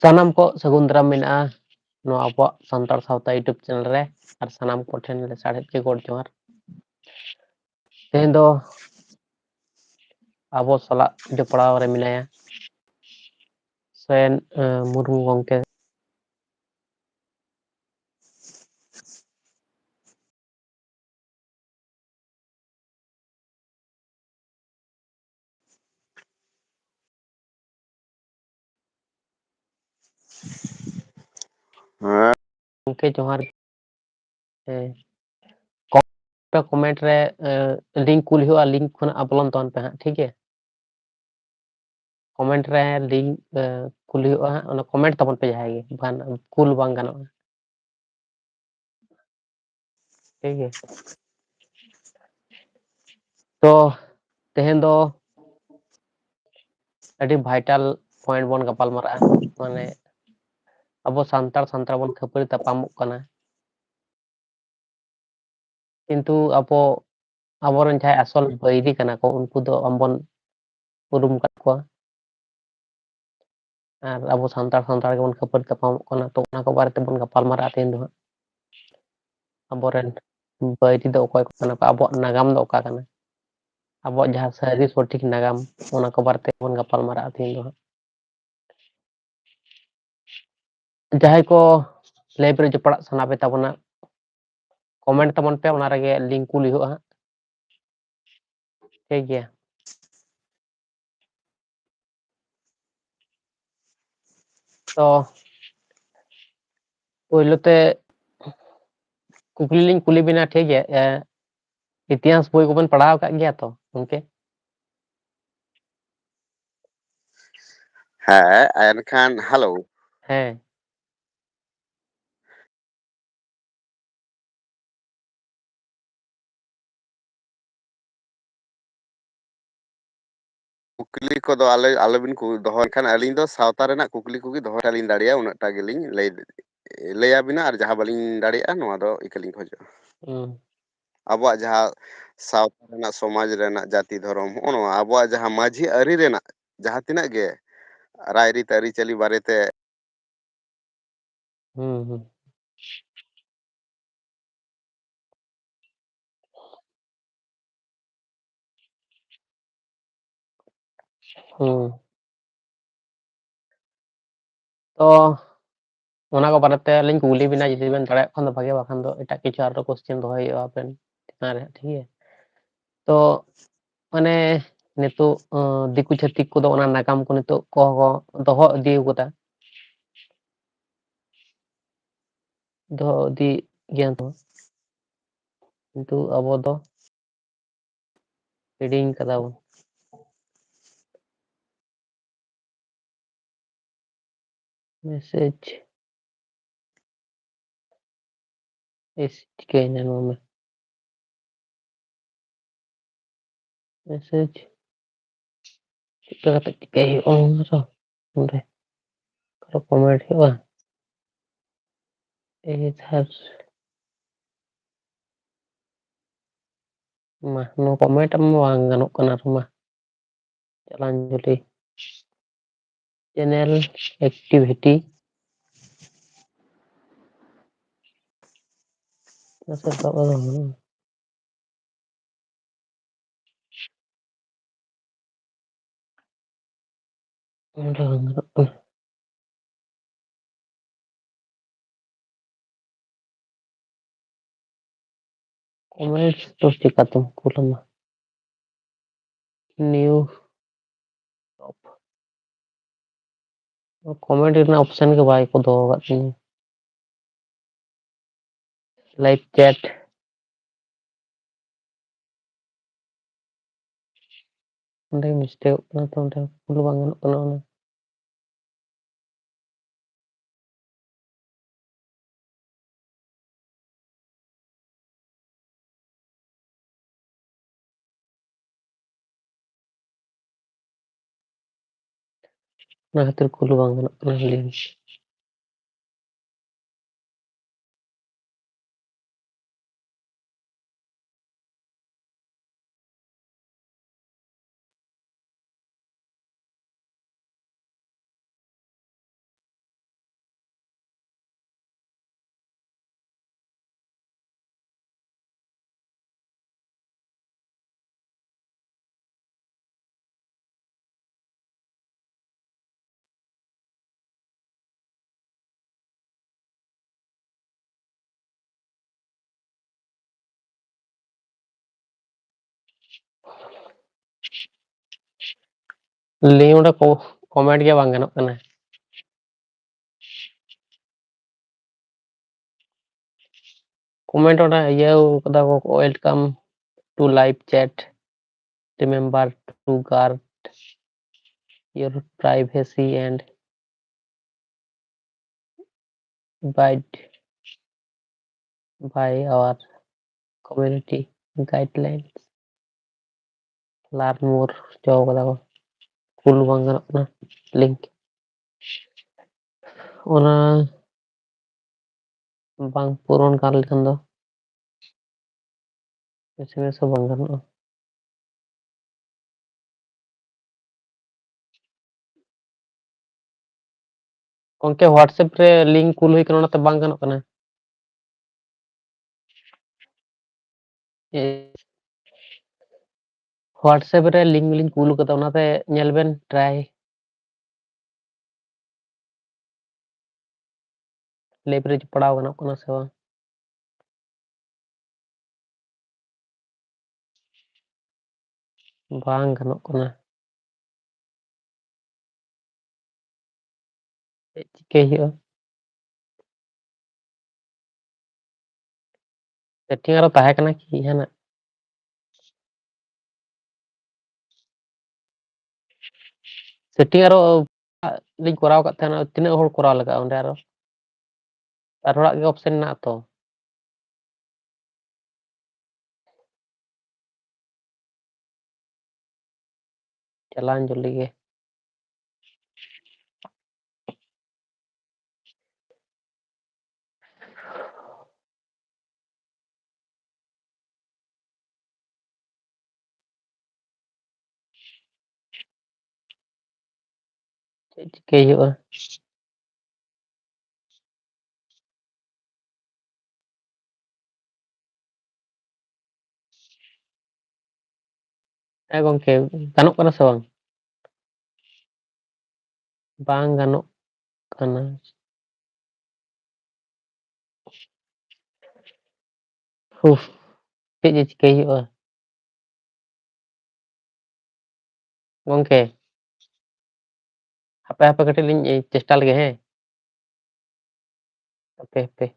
ᱥᱟᱱᱟᱢ ᱠᱚ ᱥᱟᱹᱜᱩᱱ ᱫᱟᱨᱟᱢ ᱢᱮᱱᱟᱜᱼᱟ ᱱᱚᱣᱟ ᱟᱵᱚᱣᱟᱜ ᱥᱟᱱᱛᱟᱲ ᱥᱟᱶᱛᱟ ᱤᱭᱩᱴᱩᱵ ᱪᱮᱱᱮᱞ ᱨᱮ ᱟᱨ ᱥᱟᱱᱟᱢ ᱠᱚᱴᱷᱮᱱ ᱥᱟᱲᱦᱮᱫ ᱜᱮ ᱜᱚᱰ ᱡᱚᱦᱟᱨ ᱛᱮᱦᱮᱧ ᱫᱚ ᱟᱵᱚ ᱥᱟᱞᱟᱜ ᱡᱚᱯᱲᱟᱣ ᱨᱮ ᱢᱮᱱᱟᱭᱟ ᱥᱮᱱ ᱢᱩᱨᱢᱩ ᱜᱚᱝᱠᱮ ᱦᱮᱸ ᱜᱚᱝᱠᱮ ᱡᱚᱦᱟᱨ ᱠᱚᱢᱮᱱᱴ ᱨᱮ ᱞᱤᱝᱠ ᱠᱩᱞ ᱦᱩᱭᱩᱜᱼᱟ ᱞᱤᱝᱠ ᱠᱷᱚᱱᱟᱜ ᱵᱚᱞᱚᱱ ᱛᱟᱵᱚᱱ ᱯᱮ ᱦᱟᱸᱜ ᱴᱷᱤᱠ ᱜᱮᱭᱟ ᱠᱚᱢᱮᱱᱴ ᱨᱮ ᱞᱤᱝᱠ ᱠᱩᱞ ᱦᱩᱭᱩᱜᱼᱟ ᱦᱟᱸᱜ ᱚᱱᱟ ᱠᱚᱢᱮᱱᱴ ᱛᱟᱵᱚᱱ ᱯᱮ ᱡᱟᱦᱟᱸᱭ ᱜᱮ ᱵᱟᱠᱷᱟᱱ ᱠᱩᱞ ᱵᱟᱝ ᱜᱟᱱᱚᱜᱼᱟ ᱴᱷᱤᱠ ᱜᱮᱭᱟ ᱛᱚ ᱛᱮᱦᱮᱧ ᱫᱚ ᱟᱹᱰᱤ ᱵᱷᱟᱭᱴᱟᱞ ᱯᱚᱭᱮᱱᱴ ᱵᱚᱱ ᱜᱟᱯᱟᱞ ᱢᱟᱨᱟᱜᱼᱟ ᱢᱟᱱᱮ ᱟᱵᱚ ᱥᱟᱱᱛᱟᱲ ᱵᱚᱱ ᱠᱷᱟᱹᱯᱟᱹᱨᱤ ᱛᱟᱯᱟᱢᱚᱜ ᱠᱟᱱᱟ ᱠᱤᱱᱛᱩ ᱟᱵᱚᱨᱮᱱ ᱡᱟᱦᱟᱸᱭ ᱟᱥᱚᱞ ᱵᱟᱹᱭᱨᱤ ᱠᱟᱱᱟ ᱠᱚ ᱩᱱᱠᱩ ᱫᱚ ᱟᱢᱵᱚᱱ ᱩᱨᱩᱢ ᱠᱟᱫ ᱠᱚᱣᱟ ᱟᱨ ᱟᱵᱚ ᱥᱟᱱᱛᱟᱲ ᱜᱮᱵᱚᱱ ᱠᱷᱟᱹᱯᱟᱹᱨᱤ ᱛᱟᱯᱟᱢᱚᱜ ᱠᱟᱱᱟ ᱛᱚ ᱚᱱᱟ ᱠᱚ ᱵᱟᱨᱮ ᱛᱮᱵᱚᱱ ᱜᱟᱯᱟᱞ ᱢᱟᱨᱟᱜᱼᱟ ᱛᱮᱦᱮᱧ ᱫᱚ ᱦᱟᱸᱜ ᱟᱵᱚᱨᱮᱱ ᱵᱟᱹᱭᱨᱤ ᱫᱚ ᱚᱠᱚᱭ ᱠᱚ ᱠᱟᱱᱟ ᱠᱚ ᱟᱵᱚᱣᱟᱜ ᱱᱟᱜᱟᱢ ᱫᱚ ᱚᱠᱟ ᱠᱟᱱᱟ ᱟᱵᱚᱣᱟᱜ ᱡᱟᱦᱟᱸ ᱥᱟᱹᱨᱤ ᱥᱚᱴᱷᱤᱠ ᱱᱟᱜᱟᱢ ᱚᱱᱟ ᱠᱚ ᱵᱟᱨᱮ ᱛᱮᱵᱚᱱ ᱜᱟᱯᱟᱞ ᱢᱟᱨᱟᱜᱼᱟ ᱛᱮᱦᱮᱧ ᱫᱚ ᱦᱟᱸᱜ ᱡᱟᱦᱟᱸᱭ ᱠᱚ ᱞᱟᱭᱤᱵᱽ ᱨᱮ ᱡᱚᱯᱲᱟᱜ ᱥᱟᱱᱟ ᱯᱮ ᱛᱟᱵᱚᱱᱟ ᱠᱚᱢᱮᱱᱴ ᱛᱟᱵᱚᱱ ᱯᱮ ᱚᱱᱟ ᱨᱮᱜᱮ ᱞᱤᱝᱠ ᱠᱩᱞ ᱦᱩᱭᱩᱜᱼᱟ ᱦᱟᱸᱜ ᱴᱷᱤᱠ ᱜᱮᱭᱟ ᱛᱚ ᱯᱳᱭᱞᱳ ᱛᱮ ᱠᱩᱠᱞᱤ ᱞᱤᱧ ᱠᱩᱞᱤ ᱵᱤᱱᱟ ᱴᱷᱤᱠ ᱜᱮᱭᱟ ᱤᱛᱤᱦᱟᱥ ᱵᱳᱭ ᱠᱚᱵᱮᱱ ᱯᱟᱲᱦᱟᱣ ᱟᱠᱟᱫ ᱜᱮᱭᱟ ᱛᱚ ᱜᱚᱝᱠᱮ ᱦᱮᱸ ᱮᱱᱠᱷᱟᱱ ᱦᱮᱞᱳ ᱦᱮᱸ ᱠᱩᱠᱞᱤ ᱠᱚᱫᱚ ᱟᱞᱚᱵᱤᱱ ᱫᱚᱦᱚ ᱞᱮᱠᱷᱟᱱ ᱟᱹᱞᱤᱧ ᱫᱚ ᱥᱟᱶᱛᱟ ᱨᱮᱱᱟᱜ ᱠᱩᱠᱞᱤ ᱠᱚᱜᱮ ᱫᱚᱦᱚᱭᱟᱞᱤᱧ ᱫᱟᱲᱮᱭᱟᱜᱼᱟ ᱩᱱᱟᱹᱜ ᱴᱟ ᱜᱮᱞᱤᱧ ᱞᱟᱹᱭᱟᱵᱤᱱᱟ ᱟᱨ ᱡᱟᱦᱟᱸ ᱵᱟᱹᱞᱤᱧ ᱫᱟᱲᱮᱭᱟᱜᱼᱟ ᱱᱚᱣᱟ ᱫᱚ ᱤᱠᱟᱹᱞᱤᱧ ᱠᱷᱚᱡᱚᱜᱼᱟ ᱟᱵᱚᱣᱟᱜ ᱡᱟᱦᱟᱸ ᱥᱟᱶᱛᱟ ᱨᱮᱱᱟᱜ ᱥᱚᱢᱟᱡᱽ ᱨᱮᱱᱟᱜ ᱡᱟᱹᱛᱤ ᱫᱷᱚᱨᱚᱢ ᱦᱚᱜᱼᱚ ᱱᱚᱣᱟ ᱟᱵᱚᱣᱟᱜ ᱡᱟᱦᱟᱸ ᱢᱟᱺᱡᱷᱤ ᱟᱹᱨᱤ ᱨᱮᱱᱟᱜ ᱡᱟᱦᱟᱸ ᱛᱤᱱᱟᱹᱜ ᱜᱮ ᱨᱟᱭᱨᱤᱛ ᱟᱹᱨᱤᱪᱟᱹᱞᱤ ᱵᱟᱨᱮᱛᱮ ᱦᱩᱸ ᱛᱚ ᱚᱱᱟ ᱠᱚ ᱵᱟᱨᱮᱛᱮ ᱟᱹᱞᱤᱧ ᱠᱩᱞᱤ ᱵᱮᱱᱟ ᱡᱩᱫᱤ ᱵᱮᱱ ᱫᱟᱲᱮᱭᱟᱜ ᱠᱷᱟᱱ ᱫᱚ ᱵᱷᱟᱜᱮ ᱵᱟᱠᱷᱟᱱ ᱫᱚ ᱮᱴᱟᱜ ᱠᱤᱪᱷᱩ ᱟᱨᱚ ᱠᱚᱥᱪᱮᱱ ᱫᱚᱦᱚᱭ ᱦᱩᱭᱩᱜᱼᱟ ᱟᱵᱮᱱ ᱪᱮᱛᱟᱱ ᱨᱮ ᱴᱷᱤᱠ ᱜᱮᱭᱟ ᱛᱚ ᱢᱟᱱᱮ ᱱᱤᱛᱚᱜ ᱫᱤᱠᱩ ᱪᱷᱟᱹᱛᱤᱠ ᱠᱚᱫᱚ ᱚᱱᱟ ᱱᱟᱜᱟᱢ ᱠᱚ ᱱᱤᱛᱚᱜ ᱠᱚ ᱫᱚᱦᱚ ᱤᱫᱤ ᱠᱟᱫᱟ ᱫᱚᱦᱚ ᱤᱫᱤ ᱜᱮᱭᱟ ᱛᱚ ᱠᱤᱱᱛᱩ ᱟᱵᱚ ᱫᱚ ᱦᱤᱲᱤᱧ ᱠᱟᱫᱟ ᱵᱚᱱ ᱢᱮᱥᱮᱡᱽ ᱪᱤᱠᱟᱹᱭᱮᱱᱟ ᱱᱚᱣᱟ ᱢᱟ ᱢᱮᱥᱮᱡᱽ ᱪᱮᱫᱠᱟ ᱠᱟᱛᱮ ᱪᱤᱠᱟᱹᱭ ᱦᱩᱭᱩᱜᱼᱟ ᱚᱸᱰᱮ ᱠᱚᱢᱮᱱᱴ ᱦᱩᱭᱩᱜᱼᱟ ᱢᱟ ᱱᱚᱣᱟ ᱠᱚᱢᱮᱱᱴ ᱢᱟ ᱵᱟᱝ ᱜᱟᱱᱚᱜ ᱠᱟᱱᱟ ᱟᱨ ᱢᱟ ᱪᱟᱞᱟᱧᱡᱚᱞᱤ ᱪᱮᱱᱮᱞ ᱮᱠᱴᱤᱵᱷᱤᱴᱤ ᱚᱸᱰᱮ ᱵᱟᱝ ᱜᱟᱱᱚᱜ ᱠᱟᱱᱟ ᱠᱚᱢᱮᱱᱴ ᱫᱚ ᱪᱤᱠᱟᱹᱛᱮᱢ ᱠᱩᱞᱟᱢᱟ ᱱᱤᱭᱩ ᱠᱚᱢᱮᱰᱤ ᱨᱮᱱᱟᱜ ᱚᱯᱥᱮᱱ ᱜᱮ ᱵᱟᱭ ᱠᱚ ᱫᱚᱦᱚ ᱟᱠᱟᱫ ᱛᱤᱧᱟᱹ ᱞᱟᱭᱤᱠ ᱪᱮᱴ ᱚᱸᱰᱮ ᱢᱤᱥᱴᱮᱠᱚᱜ ᱠᱟᱱᱟ ᱛᱚ ᱚᱸᱰᱮ ᱠᱩᱞ ᱵᱟᱝ ᱜᱟᱱᱚᱜ ᱠᱟᱱᱟ ᱚᱱᱟ ᱚᱱᱟ ᱠᱷᱟᱹᱛᱤᱨ ᱠᱩᱞ ᱵᱟᱝ ᱜᱟᱱᱚᱜ ᱠᱟᱱᱟ ᱞᱤᱝᱠ ᱞᱤᱝᱠ ᱚᱸᱰᱮ ᱠᱚᱢᱮন্ᱴ ᱜᱮ ᱵᱟᱝ ᱜᱟᱱᱚᱜ ᱠᱟᱱᱟ। कमेंट ऑर्डर इयाव कदा को welcome to live chat remember to guard your privacy and abide by our community guidelines learn more जो कदा को कुल बंग गनोग कना लिंक ओना बांग पूरण कर लेखन दो एसएमएस हो बांग गनोग ओनके व्हाट्सएप रे लिंक कुल हुई कना ओनाते बांग गनोग कना व्हाट्सएप रे लिंक लिंक कुल कदा ओनाते नेल बेन ट्राई लेवरेज पड़ाव गनोग कना से बांग बांग गनोग कना चिके हुआ सेटिंग आरो ताहे कना कि हाना सेटिंग आरो लिंक कराव का थाना तिना होड़ कराव लगा ओंडे आरो आर होड़ाग गे ऑप्शन ना तो चलान जल्दी गे चिके हुआ गोंके गानोग कना से बांग बांग गानोग कना उफ चेज जे चिके हुआ गोंके हापे हापे कटे लिंग चेष्टा लगे हैं हापे हापे